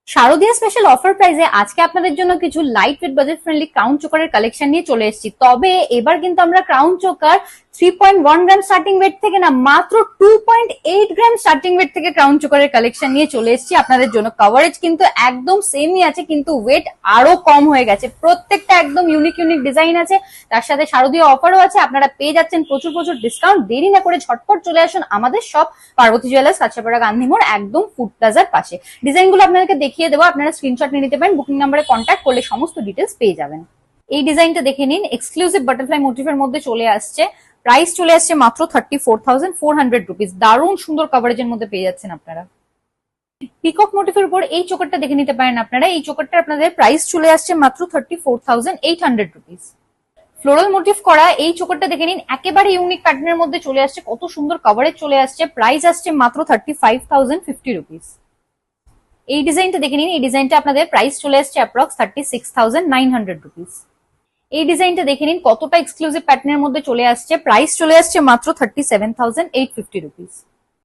শারদীয়া special offer প্রাইসে আজকে আপনাদের জন্য কিছু light weight budget friendly crown চোকারের কালেকশন নিয়ে চলে এসেছি। তবে এবার কিন্তু আমরা crown choker 3.1 gram starting weight থেকে না মাত্র 2.8 গ্রাম স্টার্টিং ওয়েট থেকে ক্রাউন চোকারের কালেকশন নিয়ে চলে এসেছি আপনাদের জন্য। কভারেজ কিন্তু একদম সেমই আছে, কিন্তু ওয়েট আরো কম হয়ে গেছে। প্রত্যেকটা একদম ইউনিক ইউনিক ডিজাইন আছে, তার সাথে শারদীয় অফারও আছে। আপনারা পেয়ে যাচ্ছেন প্রচুর প্রচুর ডিসকাউন্ট। দেরি না করে ঝটপট চলে আসুন আমাদের সব পার্বতী জুয়েলার্স, কাঁচরাপাড়া, গান্ধী মোড়, একদম ফুড প্লাজার পাশে। ডিজাইনগুলো আপনাদেরকে দেখিয়ে দেবো, আপনারা স্ক্রিনশট নিয়ে নিতে পারেন। বুকিং নাম্বারে কন্ট্যাক্ট করলে সমস্ত ডিটেলস পেয়ে যাবেন। এই ডিজাইনটা দেখে নিন, এক্সক্লুসিভ বাটারফ্লাই মোটিভের মধ্যে চলে আসছে। প্রাইস চলে আসছে মাত্র 34,400 রুপিস। দারুণ সুন্দর কভারেজের মধ্যে পেয়ে যাচ্ছেন আপনারা। পিকক মোটিভের উপর এই চোকারটা দেখে নিতে পারেন আপনারা। এই চোকারটা আপনাদের প্রাইস চলে আসছে মাত্র 34,800 রুপিস। ফ্লোরাল মোটিভ করা এই চোকারটা দেখে নিন, একেবারে ইউনিক প্যাটার্নের মধ্যে চলে আসছে। কত সুন্দর কভারেজ চলে আসছে। প্রাইস আসছে মাত্র 35,050 রুপিস। এই ডিজাইনটা দেখে নিন, এই ডিজাইনটা আপনাদের প্রাইস চলে আসছে অ্যাপ্রক্স 36,900 রুপিস। এই ডিজাইনটা দেখে নিন, কতটা এক্সক্লুসিভ প্যাটার্নের মধ্যে চলে আসছে। প্রাইস চলে আসছে মাত্র 37,850 রুপিস।